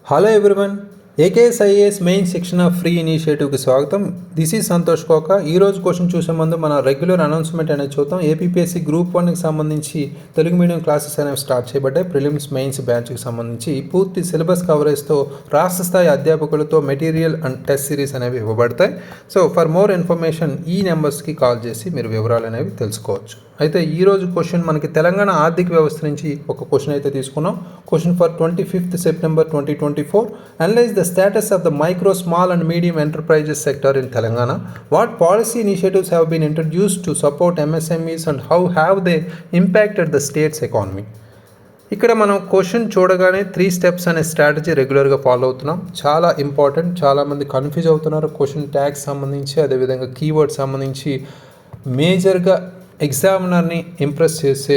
Hello everyone, AKS IAS main section of free ఇనిషియేటివ్కి స్వాగతం. This is Santosh కోక. ఈరోజు క్వశ్చన్ చూసే ముందు మన రెగ్యులర్ అనౌన్స్మెంట్ అనేది చూద్దాం. ఏపీఎస్సి గ్రూప్ 1కి సంబంధించి తెలుగు మీడియం క్లాసెస్ అనేవి స్టార్ట్ చేయబడ్డాయి. ప్రిలిమ్స్ మెయిన్స్ బ్యాచ్కి సంబంధించి పూర్తి సిలబస్ కవరేజ్తో రాష్ట్ర స్థాయి అధ్యాపకులతో మెటీరియల్ అండ్ టెస్ట్ సిరీస్ అనేవి ఇవ్వబడతాయి. సో ఫర్ మోర్ ఇన్ఫర్మేషన్ ఈ నెంబర్స్కి కాల్ చేసి మీరు వివరాలు అనేవి తెలుసుకోవచ్చు. అయితే ఈరోజు క్వశ్చన్ మనకి తెలంగాణ ఆర్థిక వ్యవస్థ నుంచి ఒక క్వశ్చన్ అయితే తీసుకున్నాం. Question for 25th September 2024. Analyse the status of the micro, small and medium enterprises sector in Telangana. What policy initiatives have been introduced to support MSMEs and how have they impacted the state's economy. ఇక్కడ మనం question చూడగానే 3 steps అనే strategy రెగ్యులర్గా follow అవుతున్నాం. చాలా important. చాలామంది confuse అవుతున్నారు question tags సంబంధించి, అదేవిధంగా కీవర్డ్ సంబంధించి. మేజర్గా ఎగ్జామినర్ని ఇంప్రెస్ చేసే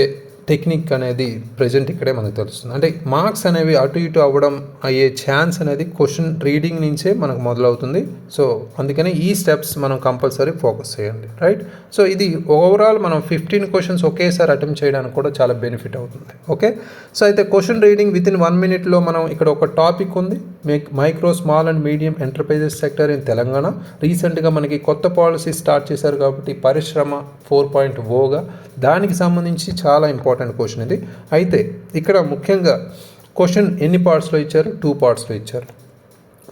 టెక్నిక్ అనేది ప్రజెంట్ ఇక్కడే మనకు తెలుస్తుంది. అంటే మార్క్స్ అనేవి అటు ఇటు అవ్వడం అయ్యే ఛాన్స్ అనేది క్వశ్చన్ రీడింగ్ నుంచే మనకు మొదలవుతుంది. సో అందుకని ఈ స్టెప్స్ మనం కంపల్సరీ ఫోకస్ చేయండి, రైట్? సో ఇది ఓవరాల్ మనం 15 questions ఒకేసారి అటెంప్ట్ చేయడానికి కూడా చాలా బెనిఫిట్ అవుతుంది. ఓకే, సో అయితే క్వశ్చన్ రీడింగ్ వితిన్ 1 minuteలో మనం ఇక్కడ ఒక టాపిక్ ఉంది, micro, small and medium enterprises sector in Telangana. రీసెంట్గా మనకి కొత్త పాలసీ స్టార్ట్ చేశారు కాబట్టి పరిశ్రమ 4.0గా దానికి సంబంధించి చాలా ఇంపార్టెంట్ క్వశ్చన్ ఇది. అయితే ఇక్కడ ముఖ్యంగా క్వశ్చన్ ఎన్ని పార్ట్స్లో ఇచ్చారు? 2 partsలో ఇచ్చారు.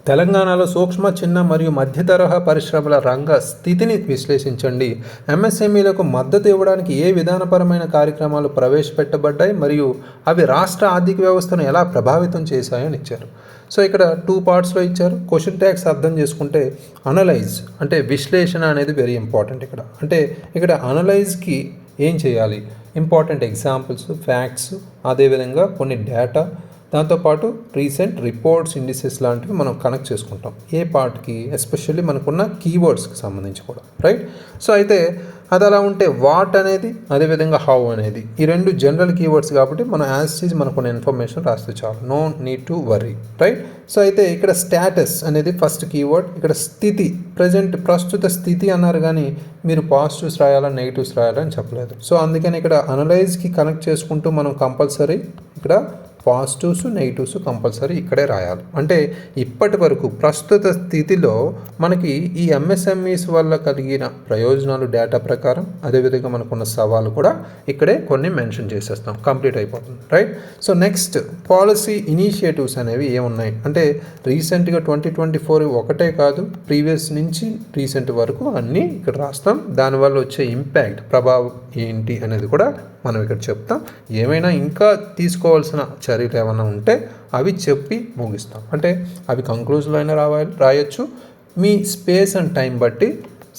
తెలంగాణలో సూక్ష్మ, చిన్న మరియు మధ్య తరహా పరిశ్రమల రంగ స్థితిని విశ్లేషించండి. ఎంఎస్ఎంఈలకు మద్దతు ఇవ్వడానికి ఏ విధానపరమైన కార్యక్రమాలు ప్రవేశపెట్టబడ్డాయి మరియు అవి రాష్ట్ర ఆర్థిక వ్యవస్థను ఎలా ప్రభావితం చేశాయని ఇచ్చారు. సో ఇక్కడ 2 partsలో ఇచ్చారు. క్వశ్చన్ ట్యాగ్స్ అర్థం చేసుకుంటే అనలైజ్ అంటే విశ్లేషణ అనేది వెరీ ఇంపార్టెంట్. ఇక్కడ అనలైజ్కి ఏం చేయాలి? ఇంపార్టెంట్ ఎగ్జాంపుల్స్, ఫ్యాక్ట్స్, అదేవిధంగా కొన్ని డేటా, దాంతోపాటు రీసెంట్ రిపోర్ట్స్, ఇండిసెస్ లాంటివి మనం కనెక్ట్ చేసుకుంటాం. ఏ పార్ట్కి? ఎస్పెషల్లీ మనకున్న కీవర్డ్స్కి సంబంధించి కూడా, రైట్? సో అయితే అది అలా ఉంటే వాట్ అనేది, అదేవిధంగా హౌ అనేది, ఈ 2 జనరల్ కీవర్డ్స్ కాబట్టి మనం యాజ్ ఈజ్ మనకు కొన్ని ఇన్ఫర్మేషన్ రాస్తే చాలు. No need to worry, right? So అయితే ఇక్కడ స్టేటస్ అనేది ఫస్ట్ కీవర్డ్. ఇక్కడ స్థితి, ప్రస్తుత స్థితి అన్నారు, కానీ మీరు పాజిటివ్స్ రాయాలా నెగిటివ్స్ రాయాలని చెప్పలేదు. సో అందుకని ఇక్కడ అనలైజ్కి కనెక్ట్ చేసుకుంటూ మనం కంపల్సరీ ఇక్కడ పాజిటివ్స్, నెగిటివ్స్ కంపల్సరీ ఇక్కడే రాయాలి. అంటే ఇప్పటి వరకు ప్రస్తుత స్థితిలో మనకి ఈ ఎంఎస్ఎంఈస్ వల్ల కలిగిన ప్రయోజనాలు డేటా ప్రకారం, అదేవిధంగా మనకున్న సవాలు కూడా ఇక్కడే కొన్ని మెన్షన్ చేసేస్తాం. కంప్లీట్ అయిపోతుంది, right? So next policy initiatives అనేవి ఏమున్నాయి అంటే రీసెంట్గా 2024 ఒకటే కాదు, ప్రీవియస్ నుంచి రీసెంట్ వరకు అన్నీ ఇక్కడ రాస్తాం. దానివల్ల వచ్చే ఇంపాక్ట్, ప్రభావం ఏంటి అనేది కూడా మనం ఇక్కడ చెప్తాం. ఏమైనా ఇంకా తీసుకోవాల్సిన చర్యలు ఏమైనా ఉంటే అవి చెప్పి ముగిస్తాం. అంటే అవి కంక్లూజన్లో అయినా రాయొచ్చు, మీ స్పేస్ అండ్ టైం బట్టి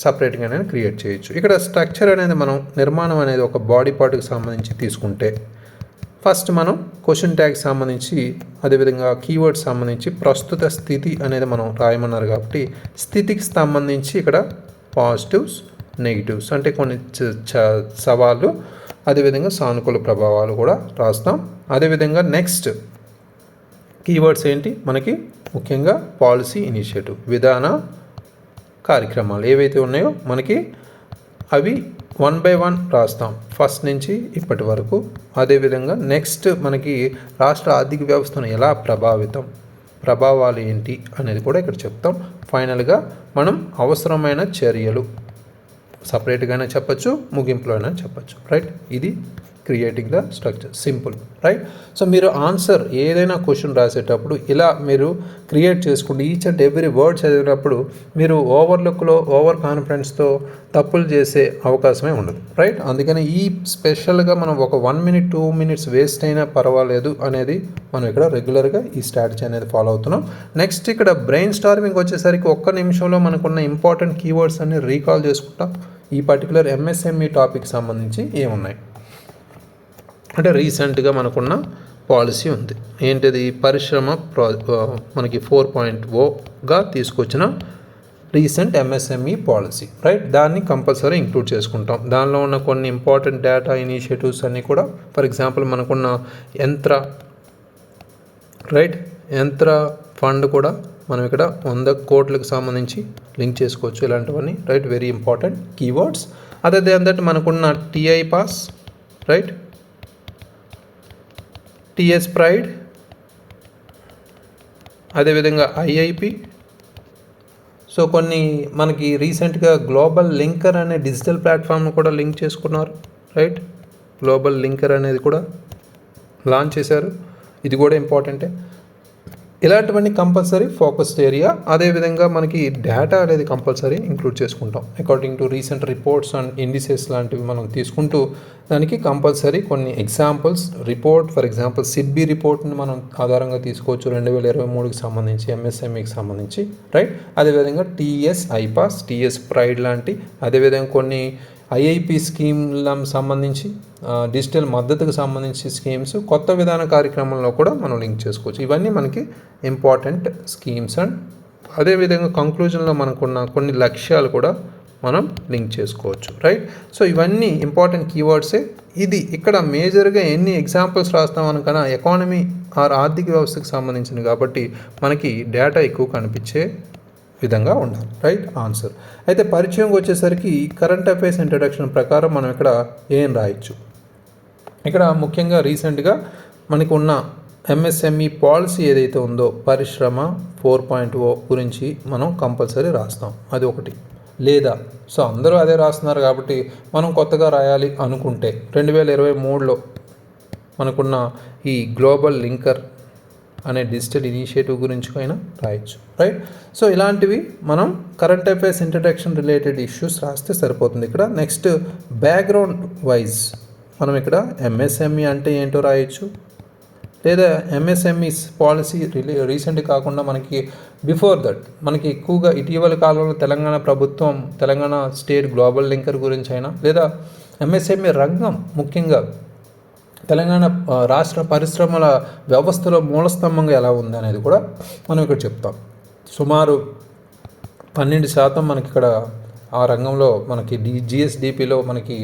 సపరేట్గా అయినా క్రియేట్ చేయొచ్చు. ఇక్కడ స్ట్రక్చర్ అనేది మనం నిర్మాణం అనేది ఒక బాడీ పార్ట్కి సంబంధించి తీసుకుంటే ఫస్ట్ మనం క్వశ్చన్ ట్యాగ్కి సంబంధించి, అదేవిధంగా కీవర్డ్స్ సంబంధించి ప్రస్తుత స్థితి అనేది మనం రాయమన్నారు కాబట్టి స్థితికి సంబంధించి ఇక్కడ పాజిటివ్స్, నెగిటివ్స్ అంటే కొన్ని సవాళ్ళు, అదేవిధంగా సానుకూల ప్రభావాలు కూడా రాస్తాం. అదేవిధంగా నెక్స్ట్ కీవర్డ్స్ ఏంటి మనకి? ముఖ్యంగా పాలసీ ఇనిషియేటివ్, విధాన కార్యక్రమాలు ఏవైతే ఉన్నాయో మనకి అవి 1 by 1 రాస్తాం, ఫస్ట్ నుంచి ఇప్పటి వరకు. అదేవిధంగా నెక్స్ట్ మనకి రాష్ట్ర ఆర్థిక వ్యవస్థను ఎలా ప్రభావాలు ఏంటి అనేది కూడా ఇక్కడ చెప్తాం. ఫైనల్గా మనం అవసరమైన చర్యలు సపరేట్గానే చెప్పచ్చు, ముగింపులో అయినా చెప్పచ్చు, రైట్? ఇది creating the structure, simple, right? So మీరు ఆన్సర్ ఏదైనా క్వశ్చన్ రాసేటప్పుడు ఇలా మీరు క్రియేట్ చేసుకుంటే ఈచ్ అండ్ ఎవ్రీ వర్డ్ చదివినప్పుడు మీరు ఓవర్ కాన్ఫిడెన్స్తో తప్పులు చేసే అవకాశమే ఉండదు, రైట్? అందుకని ఈ స్పెషల్గా మనం ఒక 1 minute 2 minutes వేస్ట్ అయినా పర్వాలేదు అనేది మనం ఇక్కడ రెగ్యులర్గా ఈ స్ట్రాటజీ అనేది ఫాలో అవుతున్నాం. నెక్స్ట్ ఇక్కడ బ్రెయిన్ స్టార్మింగ్ వచ్చేసరికి 1 నిమిషంలో మనకున్న ఇంపార్టెంట్ కీవర్డ్స్ అన్ని రీకాల్ చేసుకుంటాం. ఈ పర్టికులర్ ఎంఎస్ఎంఈ టాపిక్ సంబంధించి ఏమున్నాయి అంటే రీసెంట్గా పాలసీ ఉంది. ఏంటిది? పరిశ్రమ మనకి 4.0గా తీసుకొచ్చిన రీసెంట్ ఎంఎస్ఎంఈ పాలసీ, రైట్? దాన్ని కంపల్సరీ ఇంక్లూడ్ చేసుకుంటాం. దానిలో ఉన్న కొన్ని ఇంపార్టెంట్ డేటా ఇనిషియేటివ్స్ అన్నీ కూడా, ఫర్ ఎగ్జాంపుల్ మనకున్న యంత్ర ఫండ్ కూడా మనం ఇక్కడ 100 కోట్లకు సంబంధించి లింక్ చేసుకోవచ్చు. ఇలాంటివన్నీ, రైట్? Very important keywords. అదే దట్ మనకున్న TI pass, right? TS pride, అదేవిధంగా ఐఐపి. సో కొన్ని మనకి రీసెంట్గా గ్లోబల్ లింకర్ అనే డిజిటల్ ప్లాట్ఫామ్ను కూడా లింక్ చేసుకున్నారు, రైట్. గ్లోబల్ లింకర్ అనేది కూడా లాంచ్ చేశారు, ఇది కూడా ఇంపార్టెంటే. ఇలాంటివన్నీ కంపల్సరీ ఫోకస్డ్ ఏరియా. అదేవిధంగా మనకి డేటా అనేది కంపల్సరీ ఇంక్లూడ్ చేసుకుంటాం according to recent reports and indices లాంటివి మనం తీసుకుంటూ దానికి కంపల్సరీ కొన్ని examples report. For example SIDBI రిపోర్ట్ని మనం ఆధారంగా తీసుకోవచ్చు 2023కి సంబంధించి ఎంఎస్ఎంఈకి సంబంధించి, రైట్. అదేవిధంగా టీఎస్ ఐపాస్, టీఎస్ ప్రైడ్ లాంటి, అదేవిధంగా కొన్ని ఐఐపి స్కీమ్లకు సంబంధించి డిజిటల్ మద్దతుకు సంబంధించి స్కీమ్స్, కొత్త విధాన కార్యక్రమంలో కూడా మనం లింక్ చేసుకోవచ్చు. ఇవన్నీ మనకి ఇంపార్టెంట్ స్కీమ్స్. అండ్ అదేవిధంగా కంక్లూజన్లో మనకున్న కొన్ని లక్ష్యాలు కూడా మనం లింక్ చేసుకోవచ్చు, రైట్. సో ఇవన్నీ ఇంపార్టెంట్ కీవర్డ్సే. ఇది ఇక్కడ మేజర్గా ఎన్ని ఎగ్జాంపుల్స్ రాస్తామనుకన్నా ఎకానమీ ఆర్ ఆర్థిక వ్యవస్థకు సంబంధించింది కాబట్టి మనకి డేటా ఎక్కువ కనిపించే విధంగా ఉండాలి, రైట్. ఆన్సర్. అయితే పరిచయం వచ్చేసరికి కరెంట్ అఫైర్స్ ఇంట్రడక్షన్ ప్రకారం మనం ఇక్కడ ఏం రాయొచ్చు. ఇక్కడ ముఖ్యంగా రీసెంట్గా మనకు ఉన్న ఎంఎస్ఎంఈ పాలసీ ఏదైతే ఉందో పరిశ్రమ 4.0 గురించి మనం కంపల్సరీ రాస్తాం, అది ఒకటి. లేదా సో అందరూ అదే రాస్తున్నారు కాబట్టి మనం కొత్తగా రాయాలి అనుకుంటే 2023లో మనకున్న ఈ గ్లోబల్ లింకర్ అనే డిజిటల్ ఇనిషియేటివ్ గురించి అయినా రాయొచ్చు, రైట్. సో ఇలాంటివి మనం current affairs introduction related issues రాస్తే సరిపోతుంది. ఇక్కడ నెక్స్ట్ బ్యాక్గ్రౌండ్ వైజ్ మనం ఇక్కడ ఎంఎస్ఎంఈ అంటే ఏంటో రాయొచ్చు, లేదా ఎంఎస్ఎంఈ పాలసీ రీసెంట్ కాకుండా మనకి బిఫోర్ దట్ మనకి ఎక్కువగా ఇటీవల కాలంలో తెలంగాణ ప్రభుత్వం తెలంగాణ స్టేట్ గ్లోబల్ లింకర్ గురించి అయినా, లేదా ఎంఎస్ఎంఈ రంగం ముఖ్యంగా తెలంగాణ రాష్ట్ర పరిశ్రమల వ్యవస్థలో మూలస్తంభంగా ఎలా ఉంది అనేది కూడా మనం ఇక్కడ చెప్తాం. సుమారు 12% మనకి ఇక్కడ ఆ రంగంలో మనకి జిఎస్డిపిలో మనకి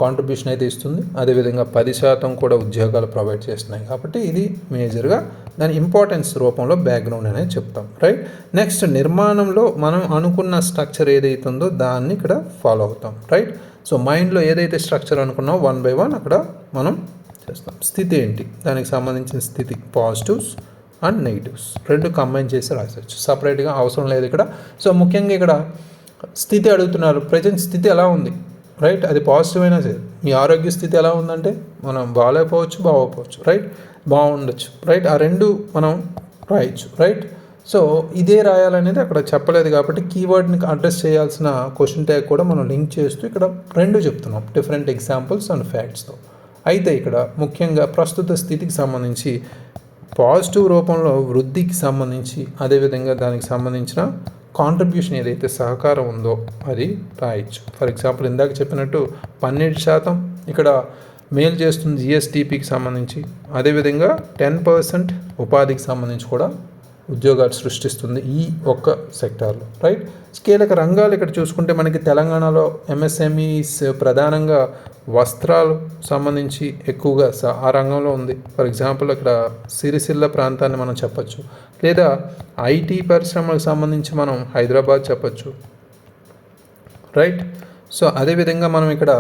కాంట్రిబ్యూషన్ అయితే ఇస్తుంది. అదేవిధంగా 10% కూడా ఉద్యోగాలు ప్రొవైడ్ చేస్తున్నాయి. కాబట్టి ఇది మేజర్గా దాని ఇంపార్టెన్స్ రూపంలో బ్యాక్గ్రౌండ్ అనేది చెప్తాం, రైట్. నెక్స్ట్ నిర్మాణంలో మనం అనుకున్న స్ట్రక్చర్ ఏదైతే ఉందో దాన్ని ఇక్కడ ఫాలో అవుతాం, రైట్. సో మైండ్లో ఏదైతే స్ట్రక్చర్ అనుకున్నామో 1 by 1 అక్కడ మనం చేస్తాం. స్థితి ఏంటి, దానికి సంబంధించిన స్థితి పాజిటివ్స్ అండ్ నెగిటివ్స్ రెండు కంబైన్ చేసి రాసేయచ్చు, సపరేట్గా అవసరం లేదు ఇక్కడ. సో ముఖ్యంగా ఇక్కడ స్థితి అడుగుతున్నారు, ప్రజెంట్ స్థితి ఎలా ఉంది, రైట్. అది పాజిటివ్ అయినా సరే. మీ ఆరోగ్య స్థితి ఎలా ఉందంటే మనం బాగాలేకపోవచ్చు, బాగోపోవచ్చు, రైట్. బాగుండొచ్చు, రైట్. ఆ రెండు మనం రాయొచ్చు, రైట్. సో ఇదే రాయాలనేది అక్కడ చెప్పలేదు కాబట్టి కీవర్డ్ని అడ్రస్ చేయాల్సిన క్వశ్చన్ ట్యాగ్ కూడా మనం లింక్ చేస్తూ ఇక్కడ రెండు చెప్తున్నాం డిఫరెంట్ ఎగ్జాంపుల్స్ అండ్ ఫ్యాక్ట్స్తో. అయితే ఇక్కడ ముఖ్యంగా ప్రస్తుత స్థితికి సంబంధించి పాజిటివ్ రూపంలో వృద్ధికి సంబంధించి, అదేవిధంగా దానికి సంబంధించిన కాంట్రిబ్యూషన్ ఏదైతే సహకారం ఉందో అది రాయొచ్చు. ఫర్ ఎగ్జాంపుల్ ఇందాక చెప్పినట్టు 12% ఇక్కడ మేలు చేస్తుంది జిఎస్టిపికి సంబంధించి, అదేవిధంగా 10% ఉపాధికి సంబంధించి కూడా ఉద్యోగాలు సృష్టిస్తుంది ఈ ఒక్క సెక్టార్లో, రైట్. కీలక రంగాలు ఇక్కడ చూసుకుంటే మనకి తెలంగాణలో ఎంఎస్ఎంఈస్ ప్రధానంగా వస్త్రాలు సంబంధించి ఎక్కువగా ఆ రంగంలో ఉంది. ఫర్ ఎగ్జాంపుల్ ఇక్కడ సిరిసిల్ల ప్రాంతాన్ని మనం చెప్పచ్చు, లేదా ఐటీ పరిశ్రమలకు సంబంధించి మనం హైదరాబాద్ చెప్పచ్చు, రైట్. సో అదేవిధంగా మనం ఇక్కడ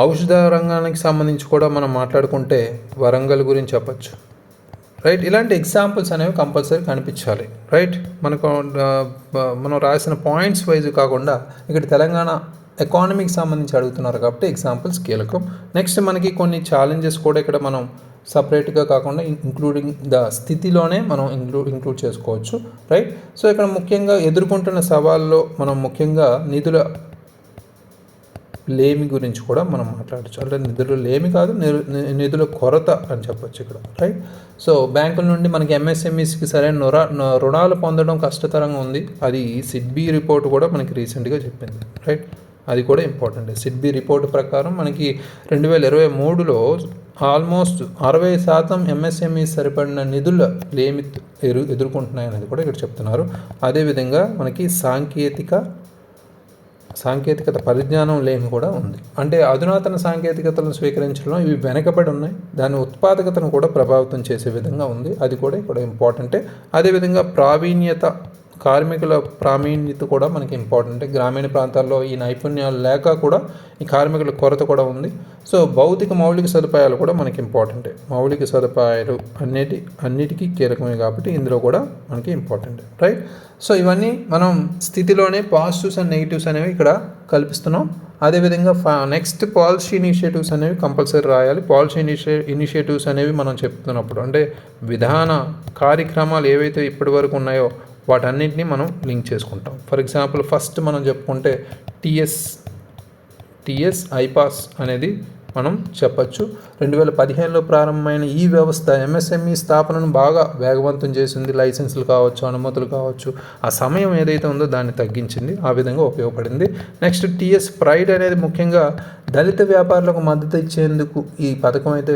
ఔషధ రంగానికి సంబంధించి కూడా మనం మాట్లాడుకుంటే వరంగల్ గురించి చెప్పచ్చు, రైట్. ఇలాంటి ఎగ్జాంపుల్స్ అనేవి కంపల్సరీ కనిపించాలి, రైట్. మనం రాసిన పాయింట్స్ వైజ్ కాకుండా ఇక్కడ తెలంగాణ ఎకానమీకి సంబంధించి అడుగుతున్నారు కాబట్టి ఎగ్జాంపుల్స్ కీలకం. నెక్స్ట్ మనకి కొన్ని ఛాలెంజెస్ కూడా ఇక్కడ మనం సపరేట్గా కాకుండా ఇంక్లూడింగ్ ద స్థితిలోనే మనం ఇంక్లూడ్ చేసుకోవచ్చు, రైట్. సో ఇక్కడ ముఖ్యంగా ఎదుర్కొంటున్న సవాల్లో మనం ముఖ్యంగా నిధుల లేమి గురించి కూడా మనం మాట్లాడచ్చు. అంటే నిధులు లేమి కాదు, నిధుల కొరత అని చెప్పొచ్చు ఇక్కడ, రైట్. సో బ్యాంకుల నుండి మనకి ఎంఎస్ఎంఈస్కి సరైన రుణాలు పొందడం కష్టతరంగా ఉంది. అది సిడ్బీ రిపోర్ట్ కూడా మనకి రీసెంట్గా చెప్పింది, రైట్. అది కూడా ఇంపార్టెంట్. సిడ్బీ రిపోర్ట్ ప్రకారం మనకి 2023లో ఆల్మోస్ట్ 60% ఎంఎస్ఎంఈ సరిపడిన నిధుల లేమి ఎదుర్కొంటున్నాయి అనేది కూడా ఇక్కడ చెప్తున్నారు. అదేవిధంగా మనకి సాంకేతికత పరిజ్ఞానం లేమి కూడా ఉంది. అంటే అధునాతన సాంకేతికతలను స్వీకరించడంలో ఇవి వెనకబడి ఉన్నాయి. దాని ఉత్పాదకతను కూడా ప్రభావితం చేసే విధంగా ఉంది, అది కూడా ఇక్కడ ఇంపార్టెంటే. అదేవిధంగా ప్రావీణ్యత కార్మికుల ప్రావీణ్యత కూడా మనకి ఇంపార్టెంట్. గ్రామీణ ప్రాంతాల్లో ఈ నైపుణ్యాలు లేక కూడా ఈ కార్మికుల కొరత కూడా ఉంది. సో భౌతిక మౌలిక సదుపాయాలు కూడా మనకి ఇంపార్టెంటే. మౌలిక సదుపాయాలు అన్నిటికీ కీలకమే కాబట్టి ఇందులో కూడా మనకి ఇంపార్టెంట్, రైట్. సో ఇవన్నీ మనం స్థితిలోనే పాజిటివ్స్ అండ్ నెగిటివ్స్ అనేవి ఇక్కడ కల్పిస్తున్నాం. అదేవిధంగా నెక్స్ట్ పాలసీ ఇనిషియేటివ్స్ అనేవి కంపల్సరీ రాయాలి. పాలసీ ఇనిషియేటివ్స్ అనేవి మనం చెప్తున్నప్పుడు అంటే విధాన కార్యక్రమాలు ఏవైతే ఇప్పటి వరకు ఉన్నాయో వాటన్నింటినీ మనం లింక్ చేసుకుంటాం. ఫర్ ఎగ్జాంపుల్ ఫస్ట్ మనం చెప్పుకుంటే టీఎస్ ఐపాస్ అనేది మనం చెప్పచ్చు. 2015లో ప్రారంభమైన ఈ వ్యవస్థ ఎంఎస్ఎంఈ స్థాపనను బాగా వేగవంతం చేసింది. లైసెన్సులు కావచ్చు, అనుమతులు కావచ్చు, ఆ సమయం ఏదైతే ఉందో దాన్ని తగ్గించింది. ఆ విధంగా ఉపయోగపడింది. నెక్స్ట్ టీఎస్ ప్రైడ్ అనేది ముఖ్యంగా దళిత వ్యాపారులకు మద్దతు ఇచ్చేందుకు ఈ పథకం అయితే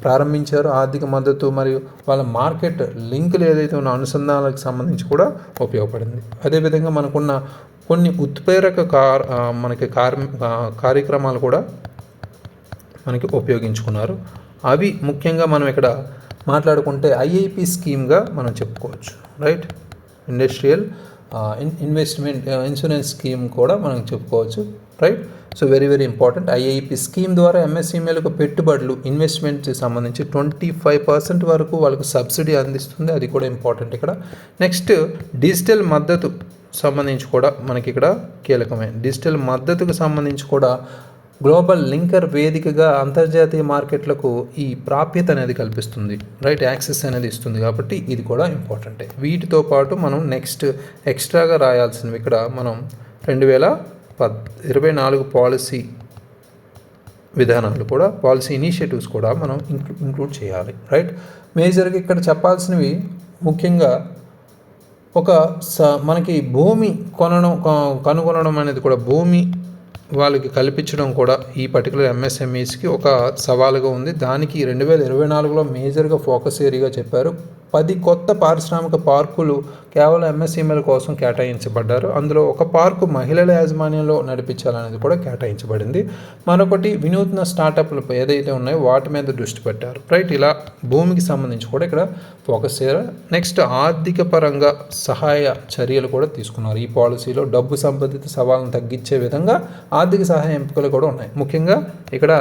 ప్రారంభించారు. ఆర్థిక మద్దతు మరియు వాళ్ళ మార్కెట్ లింకులు ఏదైతే ఉన్న అనుసంధానాలకు సంబంధించి కూడా ఉపయోగపడింది. అదేవిధంగా మనకున్న కొన్ని ఉత్ప్రేరక కార్యక్రమాలు కూడా మనకి ఉపయోగించుకున్నారు. అవి ముఖ్యంగా మనం ఇక్కడ మాట్లాడుకుంటే ఐఐపి స్కీమ్గా మనం చెప్పుకోవచ్చు, right. Industrial investment insurance scheme కూడా మనం చెప్పుకోవచ్చు, right. So very very important. IIP scheme ద్వారా ఎంఎస్ఎంఈలకు పెట్టుబడులు ఇన్వెస్ట్మెంట్కి సంబంధించి 25% వరకు వాళ్ళకు సబ్సిడీ అందిస్తుంది. అది కూడా ఇంపార్టెంట్ ఇక్కడ. నెక్స్ట్ డిజిటల్ మద్దతు సంబంధించి కూడా మనకి ఇక్కడ కీలకమే. డిజిటల్ మద్దతుకు సంబంధించి కూడా గ్లోబల్ లింకర్ వేదికగా అంతర్జాతీయ మార్కెట్లకు ఈ ప్రాప్యత అనేది కల్పిస్తుంది, రైట్. యాక్సెస్ అనేది ఇస్తుంది కాబట్టి ఇది కూడా ఇంపార్టెంటే. వీటితో పాటు మనం నెక్స్ట్ ఎక్స్ట్రాగా రాయాల్సినవి ఇక్కడ మనం 2024 పాలసీ విధానాలు కూడా, పాలసీ ఇనిషియేటివ్స్ కూడా మనం ఇంక్లూడ్ చేయాలి, రైట్. మేజర్గా ఇక్కడ చెప్పాల్సినవి ముఖ్యంగా మనకి భూమి కనుగొనడం అనేది కూడా, భూమి వాళ్ళకి కల్పించడం కూడా ఈ పర్టికులర్ ఎంఎస్ఎంఈస్కి ఒక సవాలుగా ఉంది. దానికి 2024లో మేజర్గా ఫోకస్ ఏరియాగా చెప్పారు. 10 కొత్త పారిశ్రామిక పార్కులు కేవలం ఎంఎస్ఎంఈల కోసం కేటాయించబడ్డారు. అందులో ఒక పార్కు మహిళల యాజమాన్యంలో నడిపించాలనేది కూడా కేటాయించబడింది. మరొకటి వినూత్న స్టార్టప్లు ఏదైతే ఉన్నాయో వాటి మీద దృష్టి పెట్టారు, రైట్. ఇలా భూమికి సంబంధించి కూడా ఇక్కడ ఫోకస్ చేయాలి. నెక్స్ట్ ఆర్థిక పరంగా సహాయ చర్యలు కూడా తీసుకున్నారు. ఈ పాలసీలో డబ్బు సంబంధిత సవాళ్ళను తగ్గించే విధంగా ఆర్థిక సహాయ ఎంపికలు కూడా ఉన్నాయి. ముఖ్యంగా ఇక్కడ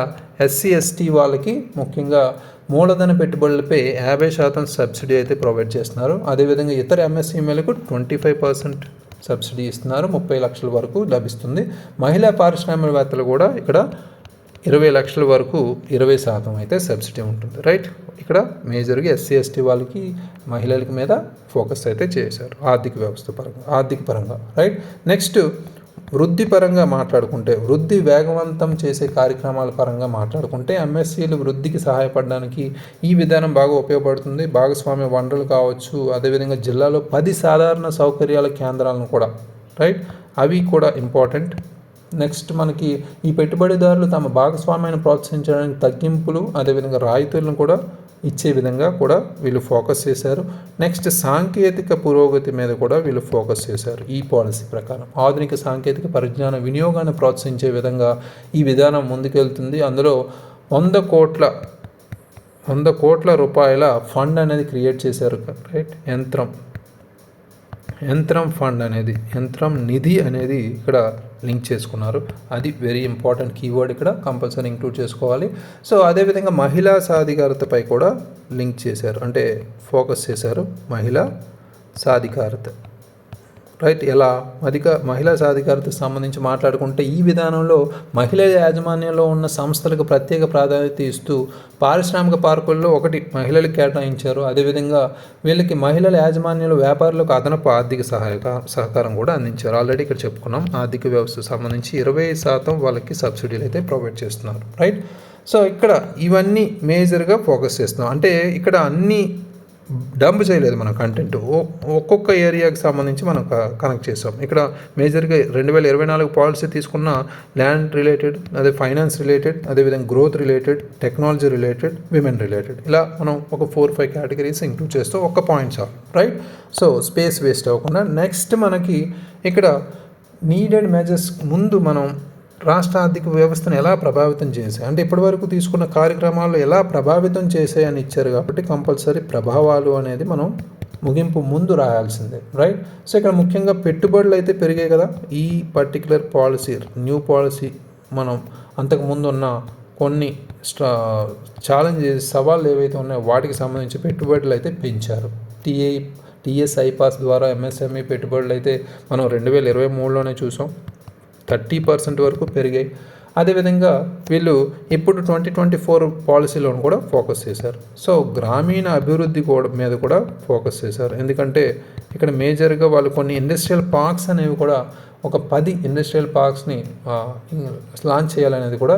ఎస్సీ ఎస్టీ వాళ్ళకి ముఖ్యంగా మూలధన పెట్టుబడులపై 50% సబ్సిడీ అయితే ప్రొవైడ్ చేస్తున్నారు. అదేవిధంగా ఇతర ఎంఎస్ఎంఈలకు 25% సబ్సిడీ ఇస్తున్నారు. 30 లక్షల వరకు లభిస్తుంది. మహిళా పారిశ్రామికవేత్తలు కూడా ఇక్కడ 20 లక్షల వరకు 20% అయితే సబ్సిడీ ఉంటుంది, రైట్. ఇక్కడ మేజర్గా ఎస్సీ ఎస్టీ వాళ్ళకి మహిళలకి మీద ఫోకస్ అయితే చేశారు ఆర్థిక పరంగా, రైట్. నెక్స్ట్ వృద్ధి పరంగా మాట్లాడుకుంటే, వృద్ధి వేగవంతం చేసే కార్యక్రమాల పరంగా మాట్లాడుకుంటే ఎంఎస్సీలు వృద్ధికి సహాయపడడానికి ఈ విధానం బాగా ఉపయోగపడుతుంది. భాగస్వామ్య వనరులు కావచ్చు, అదేవిధంగా జిల్లాలో 10 సాధారణ సౌకర్యాల కేంద్రాలను కూడా, రైట్, అవి కూడా ఇంపార్టెంట్. నెక్స్ట్ మనకి ఈ పెట్టుబడిదారులు తమ భాగస్వామ్యాన్ని ప్రోత్సహించడానికి తగ్గింపులు అదేవిధంగా రాయితీలను కూడా ఇచ్చే విధంగా కూడా వీళ్ళు ఫోకస్ చేశారు. నెక్స్ట్ సాంకేతిక పురోగతి మీద కూడా వీళ్ళు ఫోకస్ చేశారు. ఈ పాలసీ ప్రకారం ఆధునిక సాంకేతిక పరిజ్ఞాన వినియోగాన్ని ప్రోత్సహించే విధంగా ఈ విధానం ముందుకెళ్తుంది. అందులో 100 కోట్ల రూపాయల ఫండ్ అనేది క్రియేట్ చేశారు, రైట్. యంత్రం ఫండ్ అనేది, యంత్రం నిధి అనేది ఇక్కడ లింక్ చేసుకున్నారు. అది వెరీ ఇంపార్టెంట్ కీవర్డ్, ఇక్కడ కంపల్సరీ ఇంక్లూడ్ చేసుకోవాలి. సో అదేవిధంగా మహిళా సాధికారతపై కూడా లింక్ చేశారు, అంటే ఫోకస్ చేశారు. మహిళా సాధికారత, రైట్. ఎలా మహిళా సాధికారతకు సంబంధించి మాట్లాడుకుంటే ఈ విధానంలో మహిళల యాజమాన్యంలో ఉన్న సంస్థలకు ప్రత్యేక ప్రాధాన్యత ఇస్తూ పారిశ్రామిక పార్కుల్లో ఒకటి మహిళలకు కేటాయించారు. అదేవిధంగా వీళ్ళకి మహిళల యాజమాన్యంలో వ్యాపారులకు అదనపు ఆర్థిక సహకారం కూడా అందించారు. ఆల్రెడీ ఇక్కడ చెప్పుకున్నాం. ఆర్థిక వ్యవస్థకు సంబంధించి 20% వాళ్ళకి సబ్సిడీలు అయితే ప్రొవైడ్ చేస్తున్నారు, రైట్. సో ఇక్కడ ఇవన్నీ మేజర్గా ఫోకస్ చేస్తున్నాం. అంటే ఇక్కడ అన్నీ డంప్ చేయలేదు మన కంటెంట్, ఒక్కొక్క ఏరియాకి సంబంధించి మనం కనెక్ట్ చేస్తాం. ఇక్కడ మేజర్గా 2024 పాలసీ తీసుకున్న ల్యాండ్ రిలేటెడ్, అదే ఫైనాన్స్ రిలేటెడ్, అదేవిధంగా growth related, technology related, women related, ఇలా మనం ఒక 4-5 కేటగిరీస్ ఇంక్లూడ్ చేస్తూ ఒక్క పాయింట్ చాలు, రైట్. సో స్పేస్ వేస్ట్ అవ్వకుండా నెక్స్ట్ మనకి ఇక్కడ నీడెడ్ మెజర్స్ ముందు మనం రాష్ట్ర ఆర్థిక వ్యవస్థను ఎలా ప్రభావితం చేశాయి, అంటే ఇప్పటివరకు తీసుకున్న కార్యక్రమాలు ఎలా ప్రభావితం చేశాయని ఇచ్చారు కాబట్టి కంపల్సరీ ప్రభావాలు అనేది మనం ముగింపు ముందు రాయాల్సిందే, రైట్. సో ఇక్కడ ముఖ్యంగా పెట్టుబడులు అయితే పెరిగాయి కదా. ఈ పర్టికులర్ పాలసీ, న్యూ పాలసీ మనం అంతకుముందు ఉన్న కొన్ని సవాళ్ళు ఏవైతే ఉన్నాయో వాటికి సంబంధించి పెట్టుబడులు అయితే పెంచారు. టీఎస్ ఐపాస్ ద్వారా ఎంఎస్ఎంఈ పెట్టుబడులు అయితే మనం 2023లోనే చూసాం, 30% వరకు పెరిగాయి. అదేవిధంగా వీళ్ళు ఇప్పుడు 2024 పాలసీలోను కూడా ఫోకస్ చేశారు. సో గ్రామీణ అభివృద్ధి మీద కూడా ఫోకస్ చేశారు. ఎందుకంటే ఇక్కడ మేజర్గా వాళ్ళు కొన్ని ఇండస్ట్రియల్ పార్క్స్ అనేవి కూడా ఒక 10 ఇండస్ట్రియల్ పార్క్స్ని లాంచ్ చేయాలనేది కూడా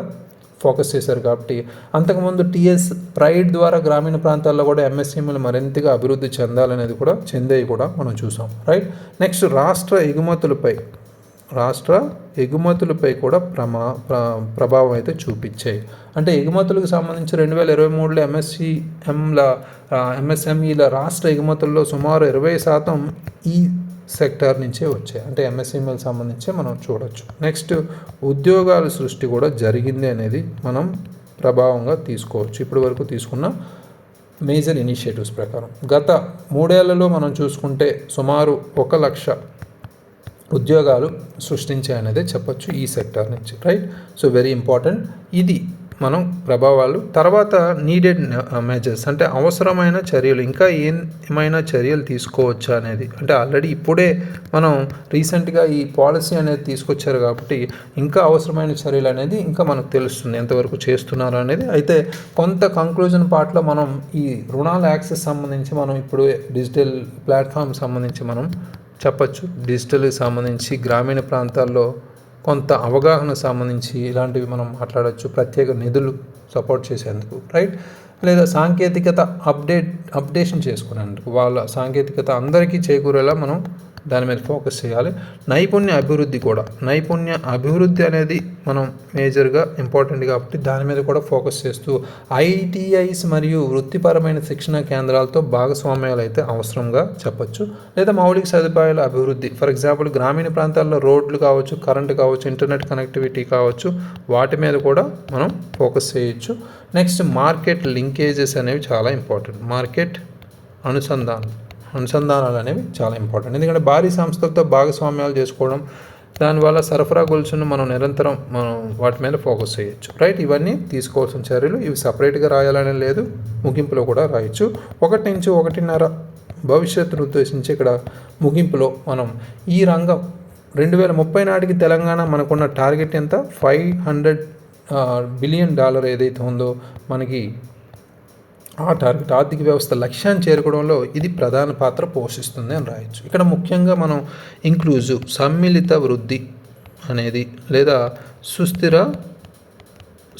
ఫోకస్ చేశారు. కాబట్టి అంతకుముందు టీఎస్ ప్రైడ్ ద్వారా గ్రామీణ ప్రాంతాల్లో కూడా ఎంఎస్ఎంఈలు మరింతగా అభివృద్ధి చెందాలనేది కూడా చెందేవి కూడా మనం చూసాం, రైట్. నెక్స్ట్ రాష్ట్ర ఎగుమతులపై కూడా ప్రభావం అయితే చూపించాయి. అంటే ఎగుమతులకు సంబంధించి 2023లో ఎంఎస్ఎంఈల రాష్ట్ర ఎగుమతుల్లో సుమారు 20% ఈ సెక్టార్ నుంచే వచ్చాయి. అంటే ఎంఎస్ఎంఈలకు సంబంధించి మనం చూడొచ్చు. నెక్స్ట్ ఉద్యోగాల సృష్టి కూడా జరిగింది అనేది మనం ప్రభావంగా తీసుకోవచ్చు. ఇప్పటి వరకు తీసుకున్న మేజర్ ఇనిషియేటివ్స్ ప్రకారం గత 3 ఏళ్లలో మనం చూసుకుంటే సుమారు 1 లక్ష ఉద్యోగాలు సృష్టించాయనేదే చెప్పొచ్చు ఈ సెక్టార్ నుంచి, రైట్. So very important. ఇది మనం ప్రభావాలు. తర్వాత నీడెడ్ మెజర్స్ అంటే అవసరమైన చర్యలు, ఇంకా ఏమైనా చర్యలు తీసుకోవచ్చా అనేది. అంటే ఆల్రెడీ ఇప్పుడే మనం రీసెంట్గా ఈ పాలసీ అనేది తీసుకొచ్చారు కాబట్టి ఇంకా అవసరమైన చర్యలు అనేది ఇంకా మనకు తెలుస్తుంది ఎంతవరకు చేస్తున్నారు అనేది. అయితే కొంత కంక్లూజన్ పార్ట్లో మనం ఈ రుణాల యాక్సెస్ సంబంధించి మనం ఇప్పుడు డిజిటల్ ప్లాట్ఫామ్ సంబంధించి మనం చెప్పచ్చు. డిజిటల్కి సంబంధించి గ్రామీణ ప్రాంతాల్లో కొంత అవగాహన సంబంధించి ఇలాంటివి మనం మాట్లాడవచ్చు. ప్రత్యేక నిధులు సపోర్ట్ చేసేందుకు, రైట్. లేదా సాంకేతికత అప్డేషన్ చేసుకునేందుకు వాళ్ళ సాంకేతికత అందరికీ చేకూరేలా మనం దాని మీద ఫోకస్ చేయాలి. నైపుణ్య అభివృద్ధి అనేది మనం మేజర్గా ఇంపార్టెంట్ కాబట్టి దాని మీద కూడా ఫోకస్ చేస్తూ ఐటీఐస్ మరియు వృత్తిపరమైన శిక్షణ కేంద్రాలతో భాగస్వామ్యాలు అయితే అవసరంగా చెప్పచ్చు. లేదా మౌలిక సదుపాయాల అభివృద్ధి, ఫర్ ఎగ్జాంపుల్ గ్రామీణ ప్రాంతాల్లో రోడ్లు కావచ్చు, కరెంటు కావచ్చు, ఇంటర్నెట్ కనెక్టివిటీ కావచ్చు, వాటి మీద కూడా మనం ఫోకస్ చేయొచ్చు. నెక్స్ట్ మార్కెట్ లింకేజెస్ అనేవి చాలా ఇంపార్టెంట్. మార్కెట్ అనుసంధానాలు అనేవి చాలా ఇంపార్టెంట్. ఎందుకంటే భారీ సంస్థలతో భాగస్వామ్యాలు చేసుకోవడం, దానివల్ల సరఫరా గొలుసును మనం నిరంతరం వాటి మీద ఫోకస్ చేయొచ్చు, రైట్. ఇవన్నీ తీసుకోవాల్సిన చర్యలు. ఇవి సపరేట్గా రాయాలనే లేదు, ముగింపులో కూడా రాయొచ్చు. 1 నుంచి 1.5 భవిష్యత్తును ఉద్దేశించి ఇక్కడ ముగింపులో మనం ఈ రంగం 2030 నాటికి తెలంగాణ మనకున్న టార్గెట్ ఎంత, $500 బిలియన్ ఏదైతే ఉందో మనకి ఆ టార్గెట్ ఆర్థిక వ్యవస్థ లక్ష్యాన్ని చేరుకోవడంలో ఇది ప్రధాన పాత్ర పోషిస్తుంది అని రాయొచ్చు. ఇక్కడ ముఖ్యంగా మనం ఇంక్లూజివ్, సమ్మిళిత వృద్ధి అనేది లేదా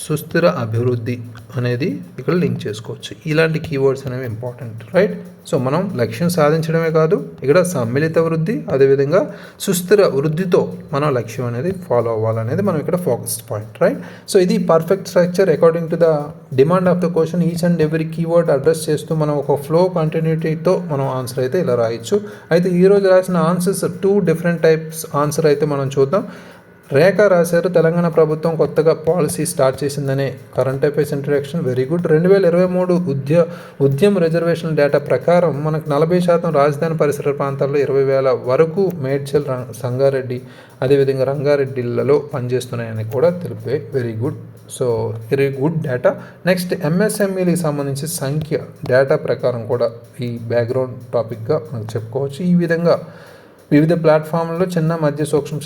సుస్థిర అభివృద్ధి అనేది ఇక్కడ లింక్ చేసుకోవచ్చు. ఇలాంటి కీవర్డ్స్ అనేవి ఇంపార్టెంట్, రైట్. సో మనం లక్ష్యం సాధించడమే కాదు, ఇక్కడ సమ్మిళిత వృద్ధి, అదేవిధంగా సుస్థిర వృద్ధితో మన లక్ష్యం అనేది ఫాలో అవ్వాలనేది మనం ఇక్కడ ఫోకస్ పాయింట్, రైట్. సో ఇది perfect structure according to the demand of the question. Each and every keyword address చేస్తూ మనం ఒక ఫ్లో కంటిన్యూటీతో మనం ఆన్సర్ అయితే ఇలా రాయొచ్చు. అయితే ఈరోజు రాసిన ఆన్సర్స్ 2 డిఫరెంట్ టైప్స్ ఆన్సర్ అయితే మనం చూద్దాం. రేఖ రాశారు, తెలంగాణ ప్రభుత్వం కొత్తగా పాలసీ స్టార్ట్ చేసిందనే current affairs introduction, very good. 2023 ఉద్యమ రిజర్వేషన్ డేటా ప్రకారం మనకు 40% రాజధాని పరిసర ప్రాంతాల్లో 20,000 వరకు మేడ్చల్, సంగారెడ్డి, అదేవిధంగా రంగారెడ్డిలలో పనిచేస్తున్నాయని కూడా తెలిపే, very good. So very good data. Next ఎంఎస్ఎంఈలకు సంబంధించి సంఖ్య డేటా ప్రకారం కూడా ఈ బ్యాక్గ్రౌండ్ టాపిక్గా మనం చెప్పుకోవచ్చు. ఈ విధంగా వివిధ ప్లాట్ఫామ్లలో చిన్న మధ్య సూక్ష్మ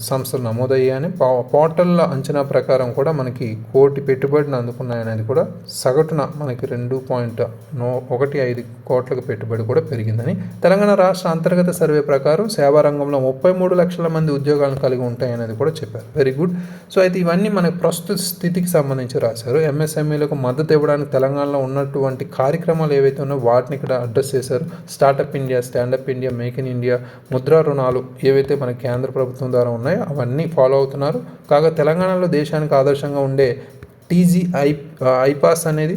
సంస్థలు నమోదయ్యాయని పోర్టల్ల అంచనా ప్రకారం కూడా మనకి 1 కోటి పెట్టుబడిని అందుకున్నాయనేది కూడా సగటున మనకి 2.15 కోట్లకు పెట్టుబడి కూడా పెరిగిందని. తెలంగాణ రాష్ట్ర అంతర్గత సర్వే ప్రకారం సేవా రంగంలో 33 లక్షల మంది ఉద్యోగాలను కలిగి ఉంటాయనేది కూడా చెప్పారు, వెరీ గుడ్. సో అయితే ఇవన్నీ మనకి ప్రస్తుత స్థితికి సంబంధించి రాశారు. ఎంఎస్ఎంఈలకు మద్దతు ఇవ్వడానికి తెలంగాణలో ఉన్నటువంటి కార్యక్రమాలు ఏవైతే ఉన్నాయో వాటిని ఇక్కడ అడ్రస్ చేశారు. Startup India, standup India, make in India, Mudra రుణాలు ఏవైతే మన కేంద్ర ప్రభుత్వం ద్వారా ఉన్నాయో అవన్నీ ఫాలో అవుతున్నారు. కాగా తెలంగాణలో దేశానికి ఆదర్శంగా ఉండే ఐపాస్ అనేది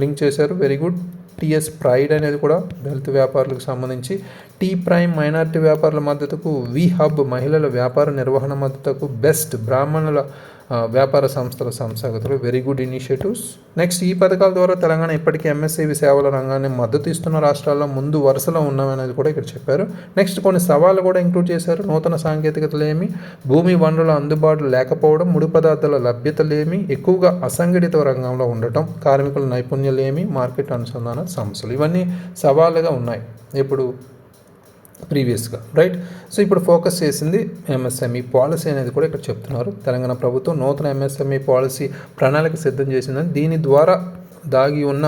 లింక్ చేశారు, వెరీ గుడ్. టీఎస్ ప్రైడ్ అనేది కూడా దళిత వ్యాపారులకు సంబంధించి, టీ ప్రైమ్ మైనారిటీ వ్యాపారుల మద్దతుకు, వి హబ్ మహిళల వ్యాపార నిర్వహణ మద్దతుకు, బెస్ట్ బ్రాహ్మణుల వ్యాపార సంస్థల సంస్థాగతులు. Very good initiatives. నెక్స్ట్, ఈ పథకాల ద్వారా తెలంగాణ ఇప్పటికీ ఎంఎస్ఈవి సేవల రంగాన్ని మద్దతు ఇస్తున్న రాష్ట్రాల్లో ముందు వరుసలో ఉన్నామనేది కూడా ఇక్కడ చెప్పారు. నెక్స్ట్, కొన్ని సవాళ్ళు కూడా ఇంక్లూడ్ చేశారు. నూతన సాంకేతికతలు ఏమి, భూమి వనరుల అందుబాటులో లేకపోవడం, ముడి పదార్థాల లభ్యతలేమి, ఎక్కువగా అసంఘటిత రంగంలో ఉండటం, కార్మికుల నైపుణ్యాలేమి, మార్కెట్ అనుసంధాన సమస్యలు, ఇవన్నీ సవాళ్ళుగా ఉన్నాయి ఇప్పుడు ప్రీవియస్గా. రైట్. సో ఇప్పుడు ఫోకస్ చేసింది ఎంఎస్ఎంఈ పాలసీ అనేది కూడా ఇక్కడ చెప్తున్నారు. తెలంగాణ ప్రభుత్వం నూతన ఎంఎస్ఎంఈ పాలసీ ప్రణాళిక సిద్ధం చేసిందని, దీని ద్వారా దాగి ఉన్న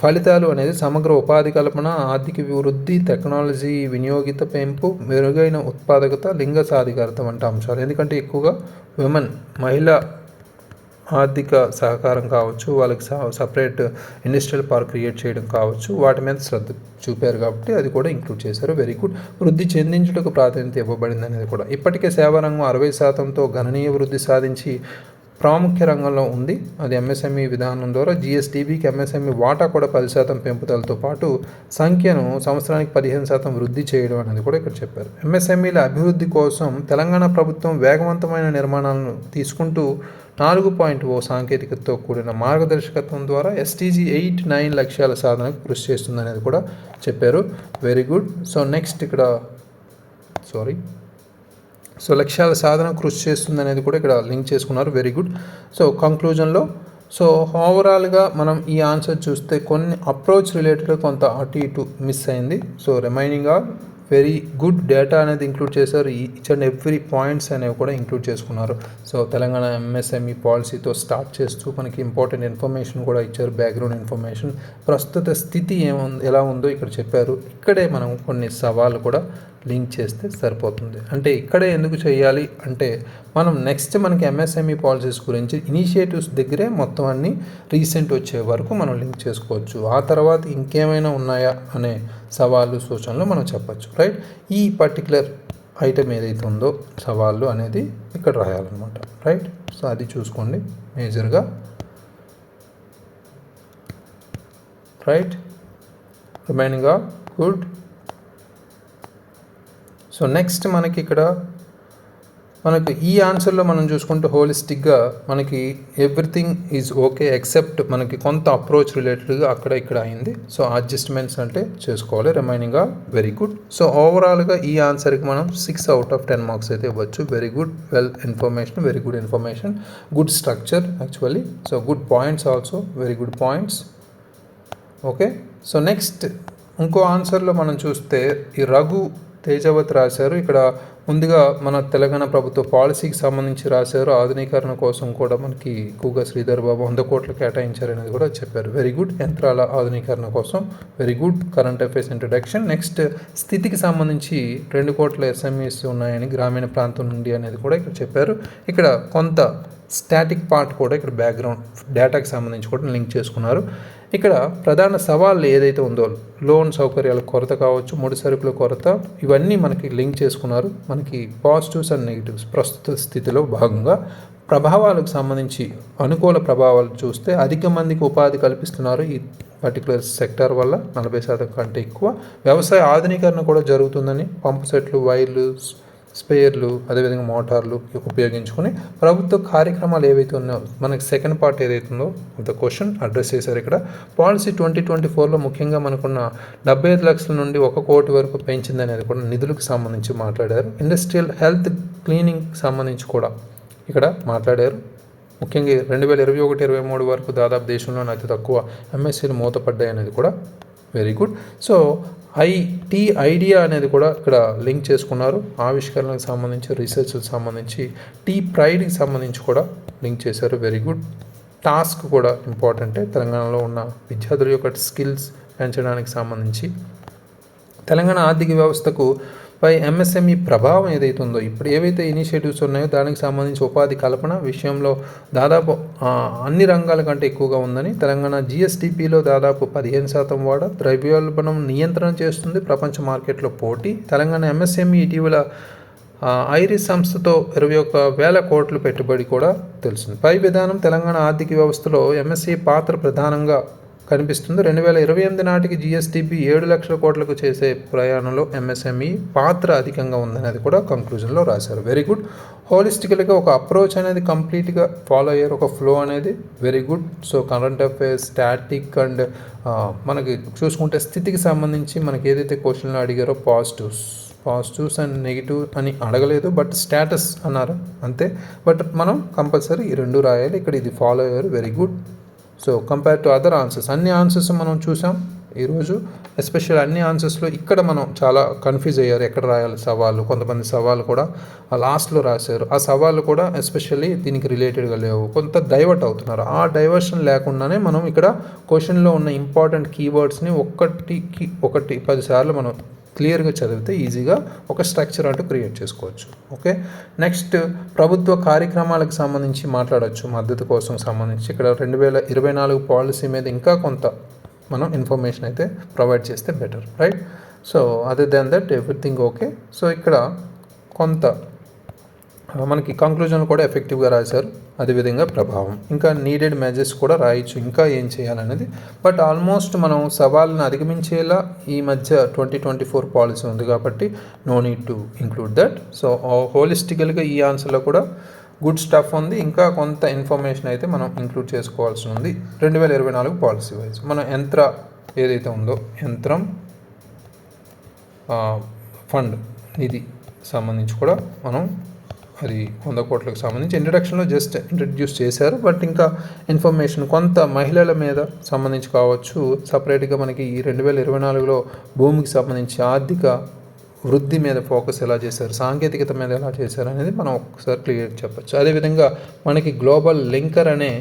ఫలితాలు అనేది సమగ్ర ఉపాధి కల్పన, ఆర్థిక అభివృద్ధి, టెక్నాలజీ వినియోగిత పెంపు, మెరుగైన ఉత్పాదకత, లింగ సాధికారత వంటి అంశాలు. ఎందుకంటే ఎక్కువగా మహిళా ఆర్థిక సహకారం కావచ్చు, వాళ్ళకి సపరేట్ ఇండస్ట్రియల్ పార్క్ క్రియేట్ చేయడం కావచ్చు, వాటి మీద శ్రద్ధ చూపారు కాబట్టి అది కూడా ఇంక్లూడ్ చేశారు. Very good. వృద్ధి చెందించుటకు ప్రాధాన్యత ఇవ్వబడింది అనేది కూడా. ఇప్పటికే సేవారంగం 60%తో గణనీయ వృద్ధి సాధించి ప్రాముఖ్య రంగంలో ఉంది. అది ఎంఎస్ఎంఈ విధానం ద్వారా జిఎస్డిబికి ఎంఎస్ఎంఈ వాటా కూడా 10% పెంపుదలతో పాటు సంఖ్యను సంవత్సరానికి 15% వృద్ధి చేయడం అనేది కూడా ఇక్కడ చెప్పారు. ఎంఎస్ఎంఈల అభివృద్ధి కోసం తెలంగాణ ప్రభుత్వం వేగవంతమైన నిర్మాణాలను తీసుకుంటూ 4.0 సాంకేతికతతో కూడిన మార్గదర్శకత్వం ద్వారా ఎస్టీజీ 8-9 లక్ష్యాల సాధనకు కృషి చేస్తుందనేది కూడా చెప్పారు. Very good. సో నెక్స్ట్ ఇక్కడ లక్ష్యాల సాధన కృషి చేస్తుంది అనేది కూడా ఇక్కడ లింక్ చేసుకున్నారు. Very good. సో కంక్లూజన్లో ఓవరాల్గా మనం ఈ ఆన్సర్ చూస్తే కొన్ని అప్రోచ్ రిలేటెడ్ కొంత అటు ఇటు మిస్ అయింది. So remaining are very good. Data అనేది ఇంక్లూడ్ చేశారు. ఈచ్ అండ్ ఎవ్రీ పాయింట్స్ అనేవి కూడా ఇంక్లూడ్ చేసుకున్నారు. సో తెలంగాణ ఎంఎస్ఎంఈ పాలసీతో స్టార్ట్ చేస్తూ మనకి ఇంపార్టెంట్ ఇన్ఫర్మేషన్ కూడా ఇచ్చారు. బ్యాక్గ్రౌండ్ ఇన్ఫర్మేషన్, ప్రస్తుత స్థితి ఎలా ఉందో ఇక్కడ చెప్పారు. ఇక్కడే మనం కొన్ని సవాళ్ళు కూడా లింక్ చేస్తే సరిపోతుంది. అంటే ఇక్కడే ఎందుకు చేయాలి అంటే మనం నెక్స్ట్ మనకి ఎంఎస్ఎంఈ పాలసీస్ గురించి ఇనిషియేటివ్స్ దగ్గరే మొత్తం అన్ని రీసెంట్ వచ్చే వరకు మనం లింక్ చేసుకోవచ్చు. ఆ తర్వాత ఇంకేమైనా ఉన్నాయా అనే సవాళ్ళు సూచనలు మనం చెప్పచ్చు. రైట్. ఈ పర్టికులర్ ఐటమ్ ఏదైతే ఉందో సవాళ్ళు అనేది ఇక్కడ రాయాలన్నమాట. రైట్. సో అది చూసుకోండి మేజర్గా. Right. Remaining are good. So next మనకి ఇక్కడ ఈ ఆన్సర్లో మనం చూసుకుంటే హోలిస్టిక్గా మనకి ఎవ్రీథింగ్ ఈజ్ ఓకే ఎక్సెప్ట్ మనకి కొంత అప్రోచ్ రిలేటెడ్గా అక్కడ ఇక్కడ అయింది. సో అడ్జస్ట్మెంట్స్ అంటే చేసుకోవాలి. రిమైనింగ్గా వెరీ గుడ్. సో ఓవరాల్గా ఈ ఆన్సర్కి మనం 6 out of 10 మార్క్స్ అయితే ఇవ్వచ్చు. Very good. Well information, very good information, good structure actually. So good points also, very good points. Okay. So next ఇంకో ఆన్సర్లో మనం చూస్తే ఈ రఘు తేజవత్ రాశారు. ఇక్కడ ముందుగా మన తెలంగాణ ప్రభుత్వ పాలసీకి సంబంధించి రాశారు. ఆధునీకరణ కోసం కూడా మనకి ఎక్కువగా శ్రీధర్ బాబు 100 కోట్లు కేటాయించారు అనేది కూడా చెప్పారు. Very good. యంత్రాల ఆధునీకరణ కోసం very good. Current affairs introduction. Next స్థితికి సంబంధించి 2 కోట్ల ఎస్ఎంఈస్ ఉన్నాయని గ్రామీణ ప్రాంతం నుండి అనేది కూడా ఇక్కడ చెప్పారు. ఇక్కడ కొంత స్టాటిక్ పార్ట్ కూడా ఇక్కడ బ్యాక్గ్రౌండ్ డేటాకి సంబంధించి కూడా లింక్ చేసుకున్నారు. ఇక్కడ ప్రధాన సవాళ్ళు ఏదైతే ఉందో లోన్ సౌకర్యాల కొరత కావచ్చు, ముడి సరుకుల కొరత, ఇవన్నీ మనకి లింక్ చేసుకున్నారు. మనకి పాజిటివ్స్ అండ్ నెగిటివ్స్ ప్రస్తుత స్థితిలో భాగంగా ప్రభావాలకు సంబంధించి అనుకూల ప్రభావాలు చూస్తే అధిక మందికి ఉపాధి కల్పిస్తున్నారు ఈ పర్టికులర్ సెక్టార్ వల్ల 40% కంటే ఎక్కువ. వ్యవసాయ ఆధునీకరణ కూడా జరుగుతుందని పంపు సెట్లు, వైర్లు, స్పేర్లు, అదేవిధంగా మోటార్లు ఉపయోగించుకొని ప్రభుత్వ కార్యక్రమాలు ఏవైతే ఉన్నాయో మనకి సెకండ్ పార్ట్ ఏదైతే ఉందో ద క్వశ్చన్ అడ్రస్ చేశారు. ఇక్కడ పాలసీ 2024లో ముఖ్యంగా మనకున్న 75 లక్షల నుండి 1 కోటి వరకు పెంచింది అనేది కూడా నిధులకు సంబంధించి మాట్లాడారు. ఇండస్ట్రియల్ హెల్త్ క్లీనింగ్ సంబంధించి కూడా ఇక్కడ మాట్లాడారు. ముఖ్యంగా 2021-23 వరకు దాదాపు దేశంలోనే అతి తక్కువ ఎంఎస్సీలు మూతపడ్డాయి అనేది కూడా వెరీ గుడ్. సో ఐడియా అనేది కూడా ఇక్కడ లింక్ చేసుకున్నారు. ఆవిష్కరణలకు సంబంధించి, రీసెర్చ్కి సంబంధించి, ప్రైడ్కి సంబంధించి కూడా లింక్ చేశారు. Very good. టాస్క్ కూడా ఇంపార్టెంటే. తెలంగాణలో ఉన్న విద్యార్థుల యొక్క స్కిల్స్ పెంచడానికి సంబంధించి తెలంగాణ ఆర్థిక వ్యవస్థకు పై ఎంఎస్ఎంఈ ప్రభావం ఏదైతే ఉందో ఇప్పుడు ఏవైతే ఇనిషియేటివ్స్ ఉన్నాయో దానికి సంబంధించి ఉపాధి కల్పన విషయంలో దాదాపు అన్ని రంగాల కంటే ఎక్కువగా ఉందని, తెలంగాణ జిఎస్డిపిలో దాదాపు 15% వాటా, ద్రవ్యోల్బణం నియంత్రణ చేస్తుంది, ప్రపంచ మార్కెట్లో పోటీ. తెలంగాణ ఎంఎస్ఎంఈ ఇటీవల ఐరిస్ సంస్థతో 21,000 కోట్లు పెట్టుబడి కూడా తెలిసింది. పై విధానం తెలంగాణ ఆర్థిక వ్యవస్థలో ఎంఎస్ఈ పాత్ర ప్రధానంగా కనిపిస్తుంది. 2028 నాటికి జిఎస్డిపి 7 లక్షల కోట్లకు చేసే ప్రయాణంలో ఎంఎస్ఎంఈ పాత్ర అధికంగా ఉందనేది కూడా కంక్లూజన్లో రాశారు. Very good. హోలిస్టికల్గా ఒక అప్రోచ్ అనేది కంప్లీట్గా ఫాలో అయ్యారు, ఒక ఫ్లో అనేది very good. So current affairs, static and మనకి చూసుకుంటే స్థితికి సంబంధించి మనకి ఏదైతే క్వశ్చన్లు అడిగారో పాజిటివ్స్ అండ్ నెగిటివ్ అని అడగలేదు, బట్ స్టేటస్ అన్నారు అంతే. బట్ మనం కంపల్సరీ ఈ రెండు రాయాలి. ఇక్కడ ఇది ఫాలో అయ్యారు, very good. So compare to other answers, అన్ని ఆన్సర్స్ మనం చూసాం ఈరోజు. ఎస్పెషల్ అన్ని ఆన్సర్స్లో ఇక్కడ మనం చాలా కన్ఫ్యూజ్ అయ్యారు, ఎక్కడ రాయాలి సవాళ్ళు. కొంతమంది సవాళ్ళు కూడా లాస్ట్లో రాశారు, ఆ సవాళ్ళు కూడా ఎస్పెషల్లీ దీనికి రిలేటెడ్గా లేవు, కొంత డైవర్ట్ అవుతున్నారు. ఆ డైవర్షన్ లేకుండానే మనం ఇక్కడ క్వశ్చన్లో ఉన్న ఇంపార్టెంట్ కీవర్డ్స్ని ఒకటికి 10 సార్లు మనం క్లియర్గా చదివితే ఈజీగా ఒక స్ట్రక్చర్ అంటూ క్రియేట్ చేసుకోవచ్చు. ఓకే, నెక్స్ట్ ప్రభుత్వ కార్యక్రమాలకు సంబంధించి మాట్లాడవచ్చు. మద్దతు కోసం సంబంధించి ఇక్కడ 2024 పాలసీ మీద ఇంకా కొంత మనం ఇన్ఫర్మేషన్ అయితే ప్రొవైడ్ చేస్తే better, right? So other than that everything okay. So ఇక్కడ కొంత మనకి కంక్లూజన్ కూడా ఎఫెక్టివ్గా రాశారు, అదేవిధంగా ప్రభావం, ఇంకా నీడెడ్ మెజర్స్ కూడా రాయొచ్చు, ఇంకా ఏం చేయాలనేది. బట్ ఆల్మోస్ట్ మనం సవాళ్ళని అధిగమించేలా ఈ మధ్య 2024 పాలసీ ఉంది కాబట్టి no need to include that. So హోలిస్టికల్గా ఈ ఆన్సర్లో కూడా గుడ్ స్టఫ్ ఉంది, ఇంకా కొంత ఇన్ఫర్మేషన్ అయితే మనం ఇంక్లూడ్ చేసుకోవాల్సి ఉంది 2024 పాలసీ వైజ్. మన ఏదైతే ఉందో యంత్రం ఫండ్ నిధి సంబంధించి కూడా మనం అది 100 కోట్లకు సంబంధించి ఇంట్రడక్షన్లో జస్ట్ ఇంట్రడ్యూస్ చేశారు. బట్ ఇంకా ఇన్ఫర్మేషన్ కొంత మహిళల మీద సంబంధించి కావచ్చు, సపరేట్గా మనకి ఈ 2024లో భూమికి సంబంధించి ఆర్థిక వృద్ధి మీద ఫోకస్ ఎలా చేశారు, సాంకేతికత మీద ఎలా చేశారు అనేది మనం ఒకసారి క్లియర్ చెప్పచ్చు. అదేవిధంగా మనకి గ్లోబల్ లింకర్ అనే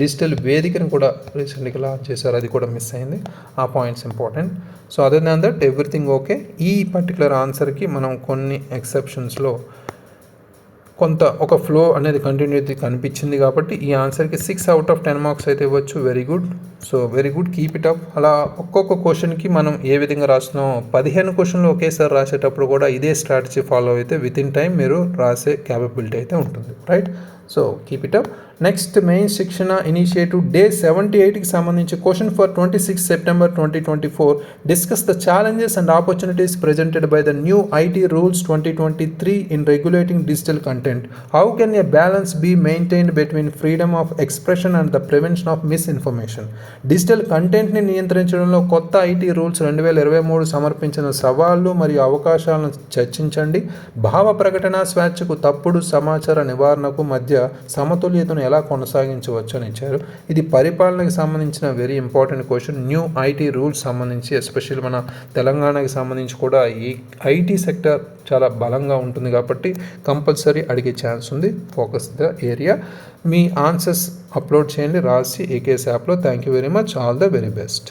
డిజిటల్ వేదికను కూడా రీసెంట్గా లాంచ్ చేశారు, అది కూడా మిస్ అయింది. ఆ points important. So other than that everything okay. ఈ పర్టికులర్ ఆన్సర్కి మనం కొన్ని ఎక్సెప్షన్స్లో కొంత ఒక ఫ్లో అనేది కంటిన్యూటీ కనిపించింది కాబట్టి ఈ ఆన్సర్కి 6 out of 10 మార్క్స్ అయితే ఇవ్వచ్చు. Very good. So very good, keep it up. అలా ఒక్కొక్క క్వశ్చన్కి మనం ఏ విధంగా రాస్తున్నాం, 15 క్వశ్చన్లు ఒకేసారి రాసేటప్పుడు కూడా ఇదే స్ట్రాటజీ ఫాలో అయితే విత్ ఇన్ టైం మీరు రాసే క్యాపబిలిటీ అయితే ఉంటుంది, right? So keep it up. Next main శిక్షణ ఇనిషియేటివ్ డే 78కి సంబంధించి question for 26 September 2024. Discuss the challenges and opportunities presented by the new IT rules 2023 in regulating digital content. How can a balance be maintained between freedom of expression and the prevention of misinformation? Digital కంటెంట్ని నియంత్రించడంలో కొత్త IT rules 2023 సమర్పించిన సవాళ్లు మరియు అవకాశాలను చర్చించండి. భావ ప్రకటన స్వేచ్ఛకు, తప్పుడు సమాచార నివారణకు మధ్య సమతుల్యతను ఎలా కొనసాగించవచ్చు అని ఇచ్చారు. ఇది పరిపాలనకు సంబంధించిన very important question. New IT rules సంబంధించి ఎస్పెషల్లీ మన తెలంగాణకి సంబంధించి కూడా ఈ ఐటీ సెక్టర్ చాలా బలంగా ఉంటుంది కాబట్టి కంపల్సరీ అడిగే ఛాన్స్ ఉంది. Focus the area. Me answers upload చేయండి రాసి ఏకేఎస్ యాప్లో. Thank you very much. All the very best.